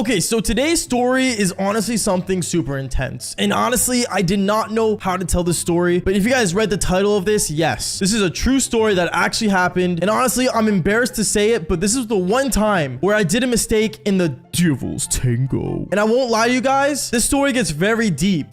Okay, so today's story is honestly something super intense. And honestly, I did not know how to tell this story. But if you guys read the title of this, yes, this is a true story that actually happened. And honestly, I'm embarrassed to say it, but this is the one time where I did a mistake in the devil's tango. And I won't lie to you guys, this story gets very deep.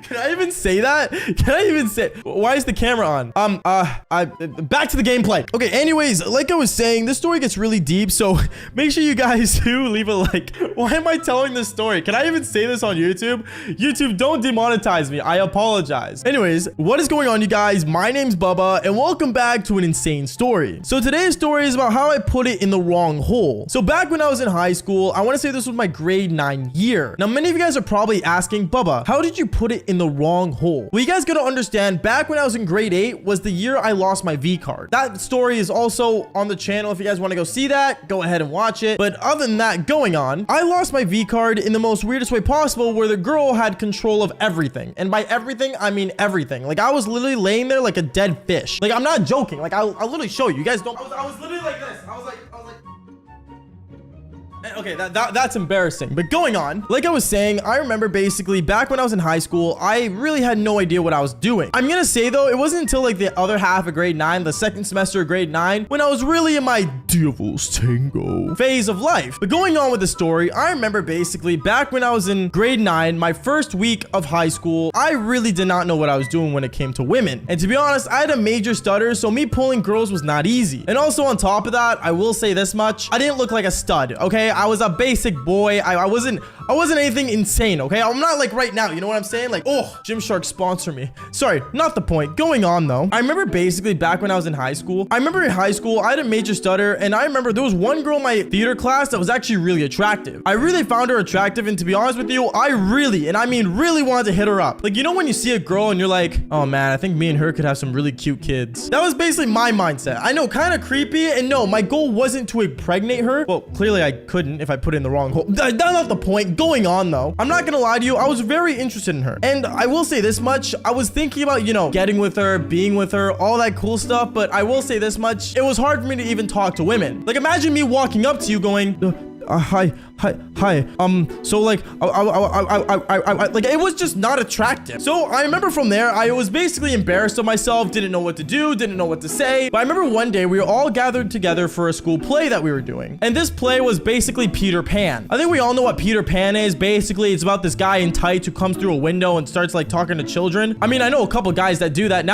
Can I even say that? Can I even say? Why is the camera on? Back to the gameplay. Okay, anyways, like I was saying, this story gets really deep, so make sure you guys do leave a like. Why am I telling this story? Can I even say this on YouTube? YouTube, don't demonetize me. I apologize. Anyways, what is going on, you guys? My name's Bubba, and welcome back to an insane story. So today's story is about how I put it in the wrong hole. So back when I was in high school, I want to say this was my grade 9 year. Now, many of you guys are probably asking, Bubba, how did you put it in the wrong hole? Well, you guys gotta understand, back when I was in grade 8 was the year I lost my V card. That story is also on the channel. If you guys want to go see that, go ahead and watch it. But other than that going on, I lost my V card in the most weirdest way possible, where the girl had control of everything. And by everything, I mean everything. Like, I was literally laying there like a dead fish. Like, I'm not joking. Like, I'll literally show you. You guys don't. I was literally like this. I was like. Okay, that's embarrassing. But going on, like I was saying, I remember basically back when I was in high school, I really had no idea what I was doing. I'm gonna say though, it wasn't until like the other half of grade 9, the second semester of grade 9, when I was really in my devil's tango phase of life. But going on with the story, I remember basically back when I was in grade 9, my first week of high school, I really did not know what I was doing when it came to women. And to be honest, I had a major stutter, so me pulling girls was not easy. And also on top of that, I will say this much, I didn't look like a stud, okay? I was a basic boy. I wasn't anything insane, okay? I'm not like right now, you know what I'm saying? Like, oh, Gymshark sponsor me. Sorry, not the point. Going on though, I remember basically back when I was in high school, I had a major stutter, and I remember there was one girl in my theater class that was actually really attractive. I really found her attractive, and to be honest with you, I really, and I mean really wanted to hit her up. Like, you know when you see a girl and you're like, oh man, I think me and her could have some really cute kids. That was basically my mindset. I know, kind of creepy, and no, my goal wasn't to impregnate her. Well, clearly I couldn't if I put it in the wrong hole. That's not the point. Going on though, I'm not gonna lie to you, I was very interested in her, and I will say this much, I was thinking about, you know, getting with her, being with her, all that cool stuff. But I will say this much, it was hard for me to even talk to women. Like, imagine me walking up to you going, hi. So like, like, it was just not attractive. So I remember from there, I was basically embarrassed of myself, didn't know what to do, didn't know what to say. But I remember one day we were all gathered together for a school play that we were doing. And this play was basically Peter Pan. I think we all know what Peter Pan is. Basically, it's about this guy in tights who comes through a window and starts like talking to children. I mean, I know a couple guys that do that.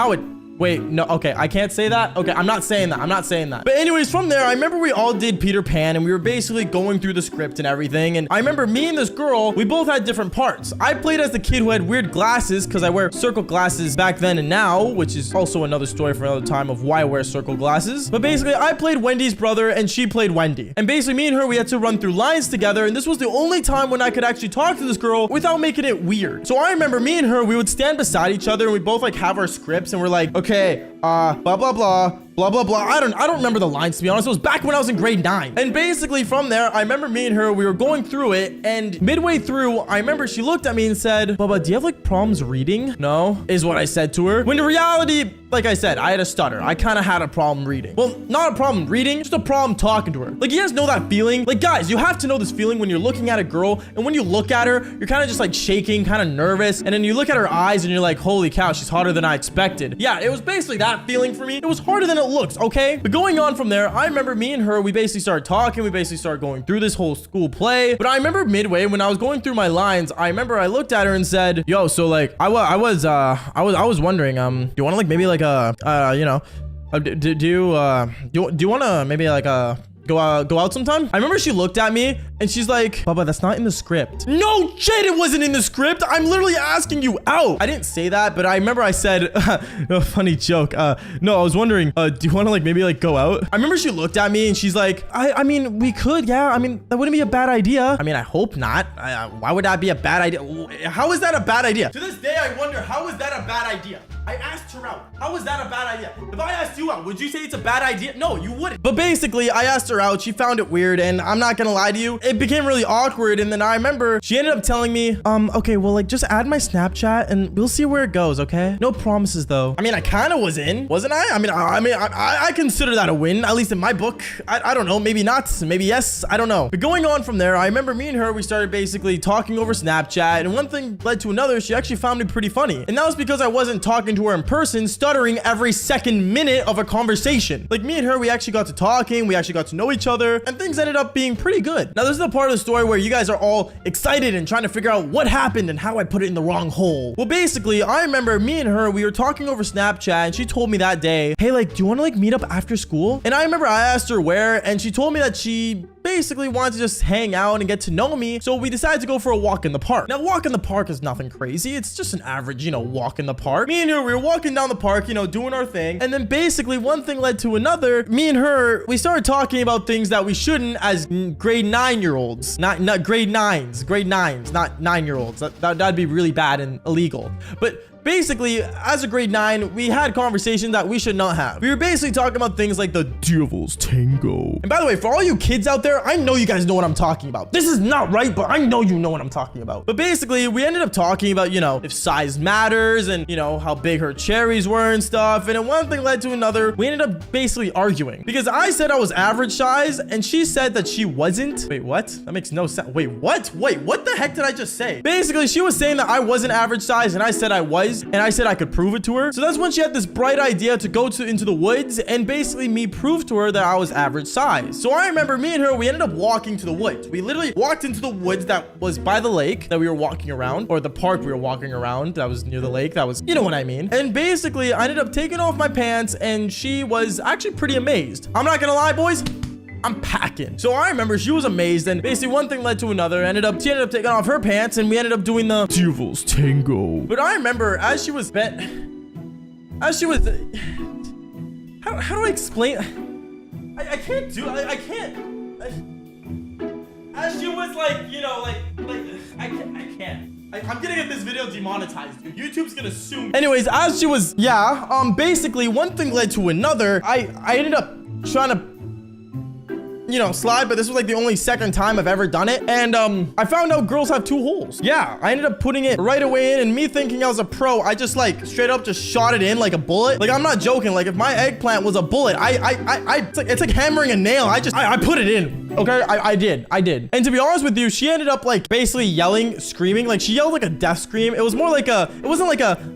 Wait, no, okay, I can't say that. Okay, I'm not saying that. But anyways, from there, I remember we all did Peter Pan, and we were basically going through the script and everything. And I remember me and this girl, we both had different parts. I played as the kid who had weird glasses, because I wear circle glasses back then and now, which is also another story for another time of why I wear circle glasses. But basically, I played Wendy's brother, and she played Wendy. And basically, me and her, we had to run through lines together, and this was the only time when I could actually talk to this girl without making it weird. So I remember me and her, we would stand beside each other, and we both like have our scripts, and we're like, okay, blah, blah, blah, blah, blah, blah. I don't remember the lines, to be honest. It was back when I was in grade 9. And basically from there, I remember me and her, we were going through it. And midway through, I remember she looked at me and said, Bubba, do you have like problems reading? No, is what I said to her. When in reality, like I said, I had a stutter. I kind of had a problem reading. Well, not a problem reading, just a problem talking to her. Like, you guys know that feeling? Like, guys, you have to know this feeling when you're looking at a girl, and when you look at her, you're kind of just like shaking, kind of nervous. And then you look at her eyes and you're like, holy cow, she's hotter than I expected. Yeah, it was basically that feeling for me. It was harder than it looks, okay? But going on from there, I remember me and her, we basically started talking. We basically started going through this whole school play. But I remember midway when I was going through my lines, I remember I looked at her and said, yo, so like, I was wondering, do you want to like maybe like you know, do you want to maybe like go out sometime? I remember she looked at me and she's like, Bubba, that's not in the script. No shit, it wasn't in the script. I'm literally asking you out. I didn't say that, but I remember I said, no, funny joke. No, I was wondering, do you want to like maybe like go out? I remember she looked at me and she's like, I mean, we could, yeah. I mean, that wouldn't be a bad idea. I mean, I hope not. Why would that be a bad idea? How is that a bad idea? To this day, I wonder, how is that a bad idea? I asked her out. How is that a bad idea? If I asked you out, would you say it's a bad idea? No, you wouldn't. But basically, I asked her her out. She found it weird, and I'm not gonna lie to you, it became really awkward. And then I remember she ended up telling me, okay, well, like, just add my Snapchat and we'll see where it goes, okay? No promises though. I mean, I kind of was in, wasn't I? I consider that a win, at least in my book. I don't know, maybe not, maybe yes, I don't know. But going on from there, I remember me and her, we started basically talking over Snapchat, and one thing led to another. She actually found me pretty funny, and that was because I wasn't talking to her in person, stuttering every second minute of a conversation. Like, me and her, we actually got to talking, we actually got to know each other, and things ended up being pretty good. Now, this is the part of the story where you guys are all excited and trying to figure out what happened and how I put it in the wrong hole. Well, basically, I remember me and her, we were talking over Snapchat, and she told me that day, hey, like, do you want to like meet up after school? And I remember I asked her where, and she told me that she basically wanted to just hang out and get to know me. So we decided to go for a walk in the park. Now, walk in the park is nothing crazy. It's just an average, you know, walk in the park. Me and her, we were walking down the park, you know, doing our thing. And then basically one thing led to another. Me and her, we started talking about things that we shouldn't as grade 9-year-olds. Not grade 9s, not 9-year-olds. That'd be really bad and illegal. But basically, as a grade 9, we had conversations that we should not have. We were basically talking about things like the Devil's Tango. And by the way, for all you kids out there, I know you guys know what I'm talking about. This is not right, but I know you know what I'm talking about. But basically, we ended up talking about, you know, if size matters and, you know, how big her cherries were and stuff. And then one thing led to another. We ended up basically arguing because I said I was average size and she said that she wasn't. Wait, what? That makes no sense. Wait, what? Wait, what the heck did I just say? Basically, she was saying that I wasn't average size and I said I was. And I said I could prove it to her. So that's when she had this bright idea to go into the woods and basically me prove to her that I was average size. So I remember me and her, we ended up walking to the woods. We literally walked into the woods that was by the lake that we were walking around, or the park we were walking around that was near the lake. That was, you know what I mean. And basically I ended up taking off my pants and she was actually pretty amazed. I'm not gonna lie, boys, I'm packing. So I remember she was amazed, and basically one thing led to another. She ended up taking off her pants and we ended up doing the Devil's Tango. But I remember as she was how do I explain? I can't do it. I can't. As she was like, you know, like I can't. I'm gonna get this video demonetized, dude. YouTube's gonna sue me. Anyways, as she was, basically one thing led to another. I ended up trying to, you know, slide, but this was like the only second time I've ever done it. And I found out girls have 2 holes. Yeah, I ended up putting it right away in, and me thinking I was a pro, I just like straight up just shot it in like a bullet. Like, I'm not joking. Like, if my eggplant was a bullet, it's like hammering a nail. I put it in. Okay, I did. And to be honest with you, she ended up like basically yelling, screaming. Like, she yelled like a death scream. It was more like it wasn't like a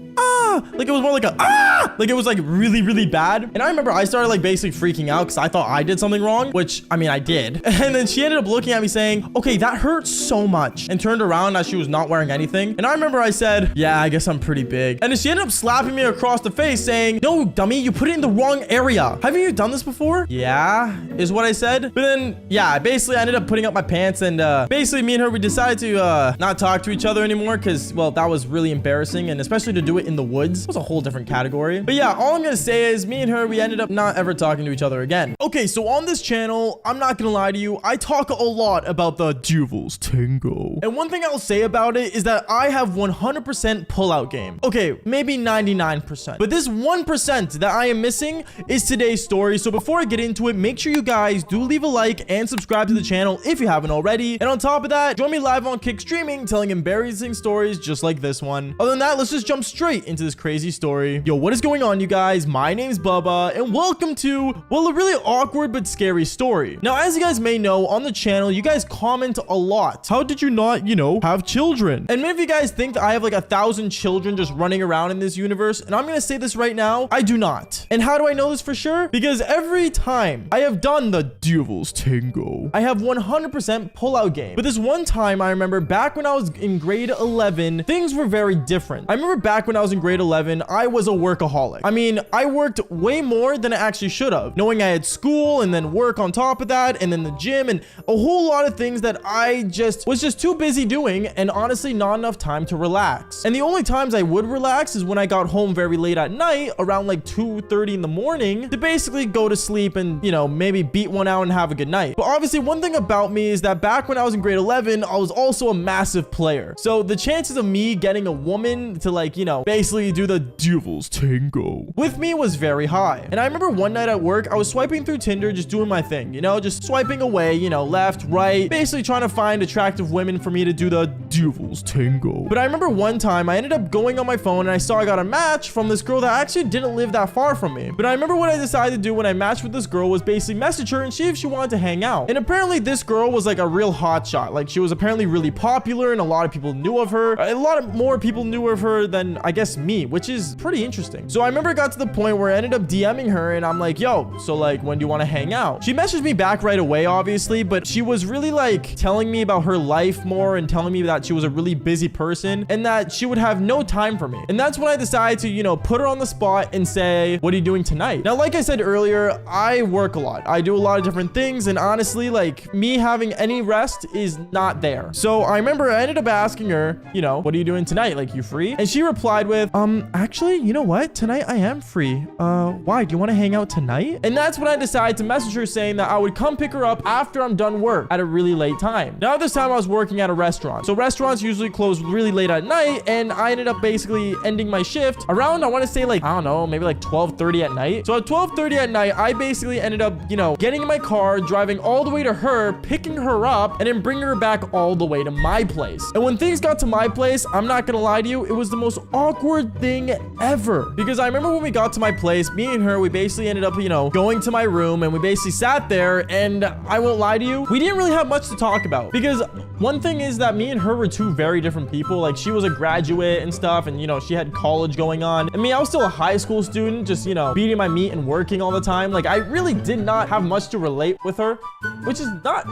like it was more like a like it was like really, really bad. And I remember I started like basically freaking out because I thought I did something wrong, which I mean I did. And then she ended up looking at me saying, okay, that hurts so much, and turned around as she was not wearing anything. And I remember I said, yeah, I guess I'm pretty big. And then she ended up slapping me across the face saying, no, dummy, you put it in the wrong area. Haven't you done this before? Yeah, is what I said. But then yeah, basically I ended up putting up my pants, and basically me and her, we decided to not talk to each other anymore because, well, that was really embarrassing, and especially to do it in the woods was a whole different category. But yeah, all I'm gonna say is me and her, we ended up not ever talking to each other again. Okay, so on this channel, I'm not gonna lie to you, I talk a lot about the Devil's Tango. And one thing I'll say about it is that I have 100% pullout game. Okay, maybe 99%. But this 1% that I am missing is today's story. So before I get into it, make sure you guys do leave a like and subscribe to the channel if you haven't already. And on top of that, join me live on Kick streaming, telling embarrassing stories just like this one. Other than that, let's just jump straight into this crazy story. Yo, what is going on, you guys? My name's Bubba, and welcome to, well, a really awkward but scary story. Now, as you guys may know, on the channel, you guys comment a lot. How did you not, you know, have children? And many of you guys think that I have like 1,000 children just running around in this universe, and I'm gonna say this right now, I do not. And how do I know this for sure? Because every time I have done the Devil's Tango, I have 100% pullout game. But this one time, I remember back when I was in grade 11, things were very different. I remember back when I was in grade 11, I was a workaholic. I mean, I worked way more than I actually should have, knowing I had school and then work on top of that, and then the gym and a whole lot of things that I was just too busy doing, and honestly not enough time to relax. And the only times I would relax is when I got home very late at night, around like 2:30 in the morning, to basically go to sleep and, you know, maybe beat one out and have a good night. But obviously one thing about me is that back when I was in grade 11, I was also a massive player. So the chances of me getting a woman to, like, you know, basically do the devil's tango with me was very high. And I remember one night at work, I was swiping through Tinder, just doing my thing, you know, just swiping away, you know, left, right, basically trying to find attractive women for me to do the devil's tango. But I remember one time I ended up going on my phone and I saw I got a match from this girl that actually didn't live that far from me. But I remember what I decided to do when I matched with this girl was basically message her and see if she wanted to hang out. And apparently this girl was like a real hotshot. Like she was apparently really popular and a lot of people knew of her. A lot of more people knew of her than I guess me, which is pretty interesting. So I remember it got to the point where I ended up DMing her and I'm like, yo, so like when do you want to hang out? She messaged me back right away, obviously, but she was really like telling me about her life more and telling me that she was a really busy person and that she would have no time for me. And that's when I decided to, you know, put her on the spot and say, what are you doing tonight? Now, like I said earlier, I work a lot. I do a lot of different things. And honestly, like me having any rest is not there. So I remember I ended up asking her, you know, what are you doing tonight? Like, you free? And she replied with, actually, you know what? Tonight I am free. Why? Do you want to hang out tonight? And that's when I decided to message her saying that I would come pick her up after I'm done work at a really late time. Now, this time I was working at a restaurant. So restaurants usually close really late at night. And I ended up basically ending my shift around, I want to say like, I don't know, maybe like 12:30 at night. So at 12:30 at night, I basically ended up, you know, getting in my car, driving all the way to her, picking her up, and then bringing her back all the way to my place. And when things got to my place, I'm not gonna lie to you, it was the most awkward thing ever. Because I remember when we got to my place, me and her, we basically ended up, you know, going to my room and we basically sat there, and I won't lie to you, we didn't really have much to talk about. Because one thing is that me and her were two very different people. Like she was a graduate and stuff, and you know, she had college going on. I mean, I was still a high school student, just, you know, beating my meat and working all the time. Like I really did not have much to relate with her, which is not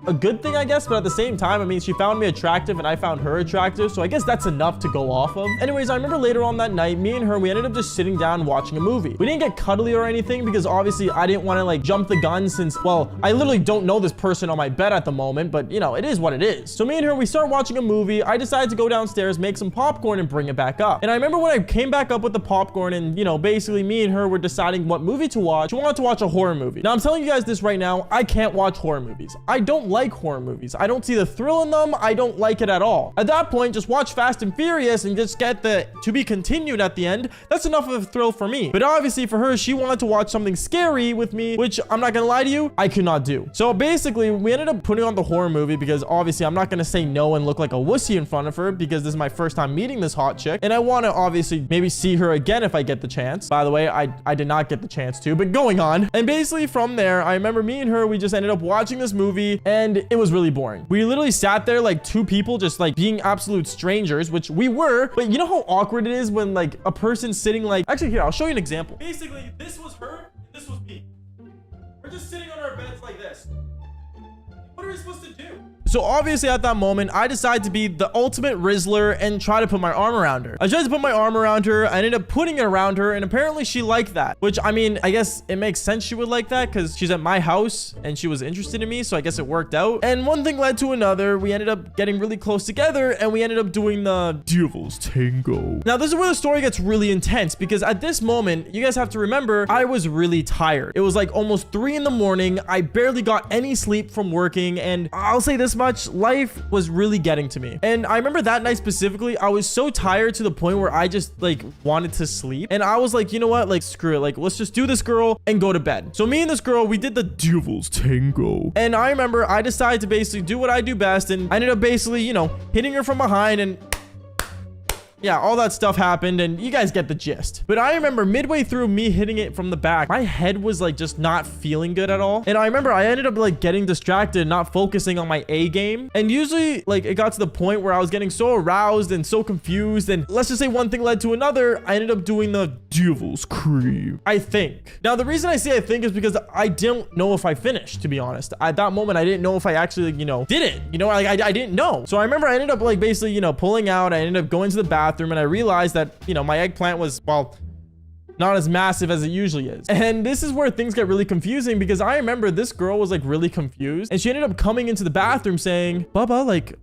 a good thing, I guess, but at the same time, I mean, she found me attractive and I found her attractive, so I guess that's enough to go off of. Anyways, I remember later on that night, me and her, we ended up just sitting down watching a movie. We didn't get cuddly or anything because obviously I didn't want to like jump the gun since, well, I literally don't know this person on my bed at the moment, but you know, it is what it is. So me and her, we start watching a movie. I decided to go downstairs, make some popcorn and bring it back up. And I remember when I came back up with the popcorn and, you know, basically me and her were deciding what movie to watch. She wanted to watch a horror movie. Now I'm telling you guys this right now, I can't watch horror movies. I don't like horror movies. I don't see the thrill in them. I don't like it at all. At that point, just watch Fast and Furious and just get the to be continued at the end. That's enough of a thrill for me. But obviously for her, she wanted to watch something scary with me, which I'm not gonna lie to you, I could not do. So basically, we ended up putting on the horror movie because obviously I'm not gonna say no and look like a wussy in front of her because this is my first time meeting this hot chick. And I want to obviously maybe see her again if I get the chance. By the way, I did not get the chance to, but going on. And basically from there, I remember me and her, we just ended up watching this movie and it was really boring. We literally sat there like two people just like being absolute strangers, which we were, but you know how awkward it is when like a person's sitting like, actually here, I'll show you an example. Basically, this was her, this was me. We're just sitting on our beds like this. What are we supposed to do? So obviously at that moment, I decided to be the ultimate Rizzler and try to put my arm around her. I tried to put my arm around her. I ended up putting it around her, and apparently she liked that, which I mean, I guess it makes sense she would like that because she's at my house and she was interested in me. So I guess it worked out. And one thing led to another. We ended up getting really close together and we ended up doing the devil's tango. Now this is where the story gets really intense because at this moment, you guys have to remember, I was really tired. It was like almost 3 in the morning. I barely got any sleep from working, and I'll say this much, life was really getting to me. And I remember that night specifically, I was so tired to the point where I just like wanted to sleep. And I was like, you know what? Like, screw it. Like, let's just do this girl and go to bed. So me and this girl, we did the devil's tango. And I remember I decided to basically do what I do best. And I ended up basically, you know, hitting her from behind and yeah, all that stuff happened and you guys get the gist. But I remember midway through me hitting it from the back, my head was like just not feeling good at all. And I remember I ended up like getting distracted, not focusing on my A game. And usually like it got to the point where I was getting so aroused and so confused. And let's just say one thing led to another. I ended up doing the devil's creep, I think. Now, the reason I say I think is because I don't know if I finished, to be honest. At that moment, I didn't know if I actually, you know, did it. You know, like I didn't know. So I remember I ended up like basically, you know, pulling out. I ended up going to the bathroom and I realized that, you know, my eggplant was, well, not as massive as it usually is. And this is where things get really confusing because I remember this girl was like really confused and she ended up coming into the bathroom saying, Bubba, like,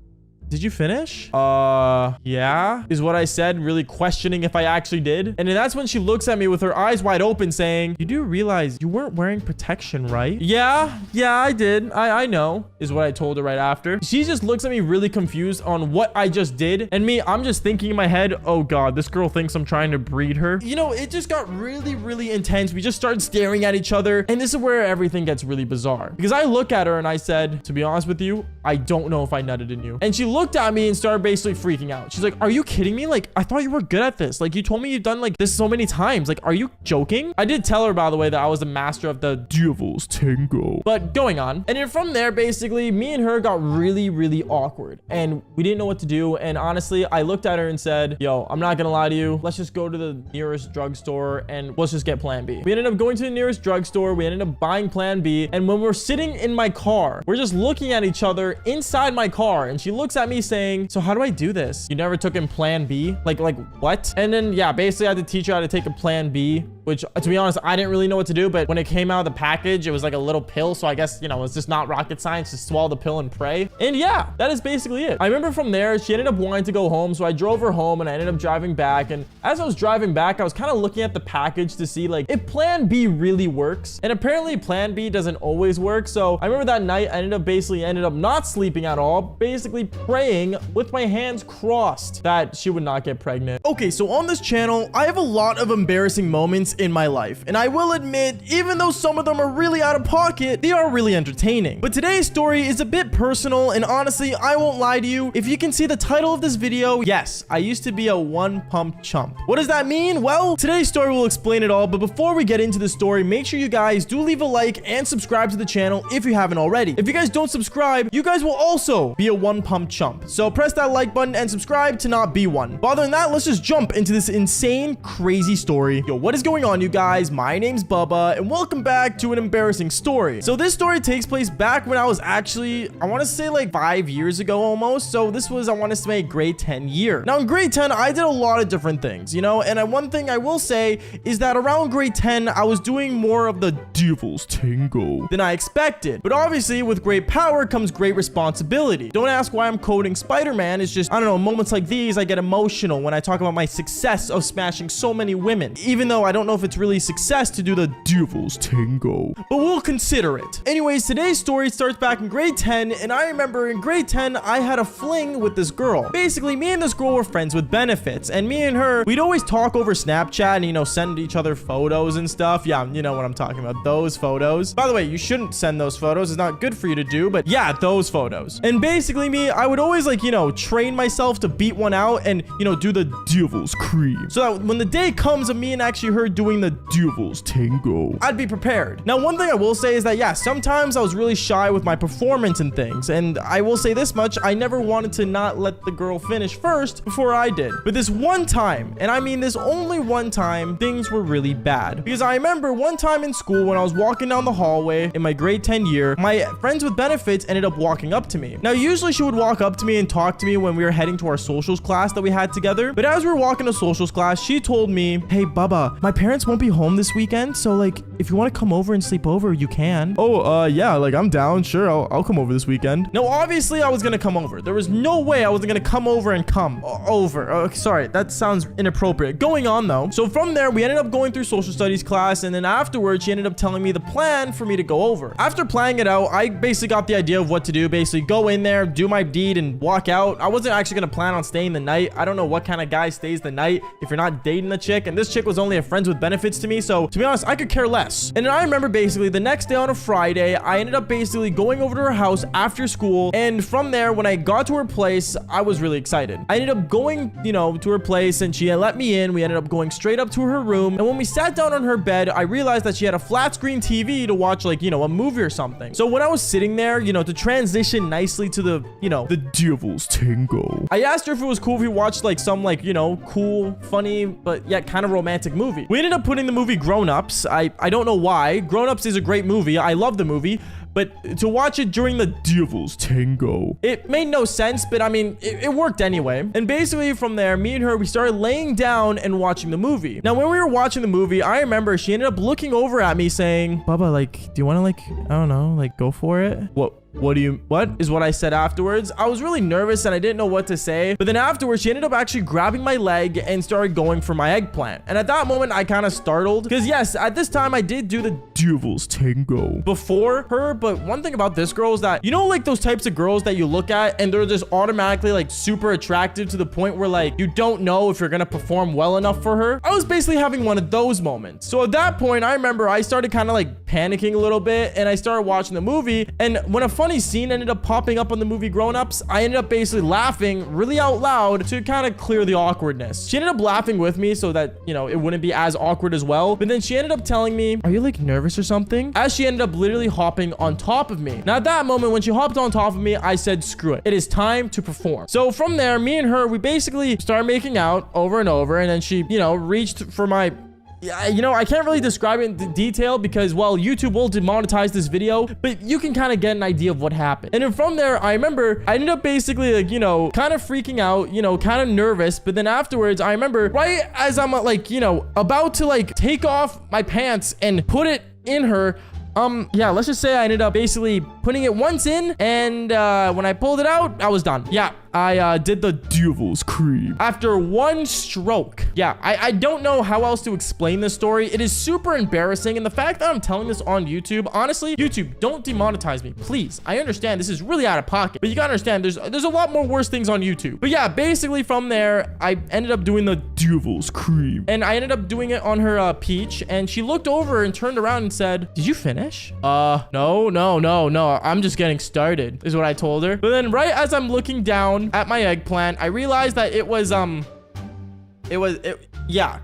did you finish? Yeah, is what I said, really questioning if I actually did. And then that's when she looks at me with her eyes wide open saying, you do realize you weren't wearing protection, right? Yeah, I did. I know, is what I told her right after. She just looks at me really confused on what I just did. And me, I'm just thinking in my head, oh God, this girl thinks I'm trying to breed her. You know, it just got really, really intense. We just started staring at each other. And this is where everything gets really bizarre. Because I look at her and I said, to be honest with you, I don't know if I nutted in you. And she looked at me and started basically freaking out. She's like, are you kidding me? Like, I thought you were good at this. Like, you told me you've done like this so many times. Like, are you joking? I did tell her, by the way, that I was the master of the devil's tango. But going on. And then from there, basically, me and her got really, really awkward. And we didn't know what to do. And honestly, I looked at her and said, yo, I'm not gonna lie to you. Let's just go to the nearest drugstore and let's just get plan B. We ended up going to the nearest drugstore. We ended up buying plan B. And when we're sitting in my car, we're just looking at each other inside my car. And she looks at me saying, so how do I do this? You never took in plan B? Like what? And then, yeah, basically I had to teach her how to take a plan B, which to be honest, I didn't really know what to do. But when it came out of the package, it was like a little pill. So I guess, you know, it's just not rocket science. Just swallow the pill and pray. And yeah, that is basically it. I remember from there, she ended up wanting to go home. So I drove her home and I ended up driving back. And as I was driving back, I was kind of looking at the package to see like if plan B really works. And apparently plan B doesn't always work. So I remember that night, I ended up not sleeping at all, basically praying with my hands crossed that she would not get pregnant. Okay, so on this channel, I have a lot of embarrassing moments in my life. And I will admit, even though some of them are really out of pocket, they are really entertaining. But today's story is a bit personal, and honestly, I won't lie to you. If you can see the title of this video, yes, I used to be a one-pump chump. What does that mean? Well, today's story will explain it all, but before we get into the story, make sure you guys do leave a like and subscribe to the channel if you haven't already. If you guys don't subscribe, you guys will also be a one-pump chump. So press that like button and subscribe to not be one. But other than that, let's just jump into this insane, crazy story. Yo, what is going on, you guys? My name's Bubba, and welcome back to an embarrassing story. So this story takes place back when I was actually, I want to say like 5 years ago almost. So this was, I want to say, grade 10 year. Now in grade 10, I did a lot of different things, you know, and one thing I will say is that around grade 10, I was doing more of the devil's tango than I expected. But obviously, with great power comes great responsibility. Don't ask why I'm quoting Spider-Man. It's just, I don't know, moments like these, I get emotional when I talk about my success of smashing so many women, even though I don't know if it's really success to do the devil's tango, but we'll consider it. Anyways, today's story starts back in grade 10, and I remember in grade 10, I had a fling with this girl. Basically, me and this girl were friends with benefits, and me and her, we'd always talk over Snapchat and, you know, send each other photos and stuff. Yeah, you know what I'm talking about, those photos. By the way, you shouldn't send those photos. It's not good for you to do, but yeah, those photos. And basically me, I would always like, you know, train myself to beat one out and, you know, do the devil's cream. So that when the day comes of me and actually her doing the devil's tango, I'd be prepared. Now, one thing I will say is that, yeah, sometimes I was really shy with my performance and things. And I will say this much, I never wanted to not let the girl finish first before I did. But this one time, and I mean this only one time, things were really bad. Because I remember one time in school when I was walking down the hallway in my grade 10 year, my friends with benefits ended up walking up to me. Now, usually she would walk up to me and talk to me when we were heading to our socials class that we had together. But as we were walking to socials class, she told me, hey, Bubba, my parents won't be home this weekend. So like, if you want to come over and sleep over, you can. Oh, yeah, like I'm down. Sure, I'll come over this weekend. Now, obviously I was going to come over. There was no way I wasn't going to come over and come over. Oh, sorry, that sounds inappropriate. Going on though. So from there, we ended up going through social studies class. And then afterwards, she ended up telling me the plan for me to go over. After planning it out, I basically got the idea of what to do. Basically go in there, do my deed and walk out. I wasn't actually going to plan on staying the night. I don't know what kind of guy stays the night if you're not dating the chick. And this chick was only a friends with benefits to me. So to be honest, I could care less. And then I remember basically the next day on a Friday, I ended up basically going over to her house after school. And from there, when I got to her place, I was really excited. I ended up going, you know, to her place and she let me in. We ended up going straight up to her room. And when we sat down on her bed, I realized that she had a flat screen TV to watch like, you know, a movie or something. So when I was sitting there, you know, to transition nicely to the, you know, the devil's tango, I asked her if it was cool if we watched like some like, you know, cool, funny, but yet kind of romantic movie. We ended up putting the movie Grown Ups. I don't know why. Grown Ups is a great movie. I love the movie. But to watch it during the devil's tango, it made no sense, but I mean, it worked anyway. And basically from there, me and her, we started laying down and watching the movie. Now, when we were watching the movie, I remember she ended up looking over at me saying, Bubba, like, do you want to like, I don't know, like go for it? what is what I said afterwards. I was really nervous and I didn't know what to say. But then afterwards, she ended up actually grabbing my leg and started going for my eggplant. And at that moment, I kind of startled because yes, at this time I did do the devil's tango before her. But one thing about this girl is that, you know, like those types of girls that you look at and they're just automatically like super attractive to the point where like you don't know if you're gonna perform well enough for her. I was basically having one of those moments. So at that point, I remember I started kind of like panicking a little bit and I started watching the movie. And when a funny scene ended up popping up on the movie Grown Ups, I ended up basically laughing really out loud to kind of clear the awkwardness. She ended up laughing with me so that, you know, it wouldn't be as awkward as well. But then she ended up telling me, are you like nervous or something? As she ended up literally hopping on top of me. Now at that moment, when she hopped on top of me, I said, screw it. It is time to perform. So from there, me and her, we basically started making out over and over. And then she, you know, reached for my... Yeah, you know, I can't really describe it in detail because, well, YouTube will demonetize this video, but you can kind of get an idea of what happened. And then from there, I remember I ended up basically, like, you know, kind of freaking out, you know, kind of nervous. But then afterwards, I remember right as I'm like, you know, about to like take off my pants and put it in her, yeah, let's just say I ended up basically putting it once in, and when I pulled it out, I was done. Yeah, I did the devil's cream after one stroke. Yeah, I don't know how else to explain this story. It is super embarrassing, and the fact that I'm telling this on YouTube, honestly, YouTube, don't demonetize me, please. I understand this is really out of pocket, but you gotta understand there's a lot more worse things on YouTube. But yeah, basically from there, I ended up doing the devil's cream, and I ended up doing it on her peach, and she looked over and turned around and said, "Did you finish?" No. I'm just getting started, is what I told her. But then right as I'm looking down at my eggplant, I realized that yeah,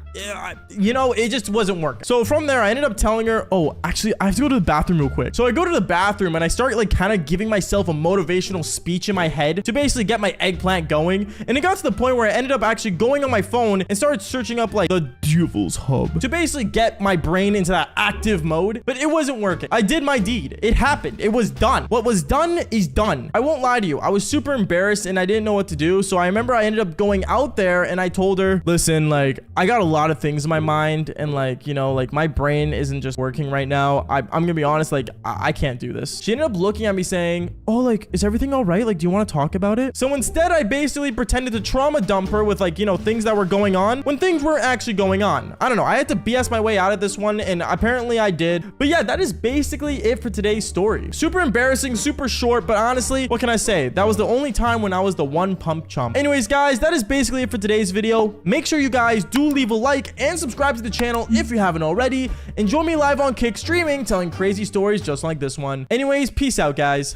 you know, it just wasn't working. So from there, I ended up telling her, oh, actually, I have to go to the bathroom real quick. So I go to the bathroom and I start like kind of giving myself a motivational speech in my head to basically get my eggplant going. And it got to the point where I ended up actually going on my phone and started searching up like the devil's hub to basically get my brain into that active mode. But it wasn't working. I did my deed. It happened. It was done. What was done is done. I won't lie to you. I was super embarrassed and I didn't know what to do. So I remember I ended up going out there and I told her, listen, like, I got a lot of things in my mind and like, you know, like my brain isn't just working right now. I'm gonna be honest, like I can't do this. She ended up looking at me saying, oh, like, is everything all right? Like, do you want to talk about it? So instead, I basically pretended to trauma dump her with like, you know, things that were going on when things weren't actually going on. I don't know. I had to BS my way out of this one and apparently I did. But yeah, that is basically it for today's story. Super embarrassing, super short, but honestly, what can I say? That was the only time when I was the one pump chump. Anyways, guys, that is basically it for today's video. Make sure you guys do leave a like and subscribe to the channel if you haven't already, and join me live on Kick streaming telling crazy stories just like this one. Anyways, peace out, guys.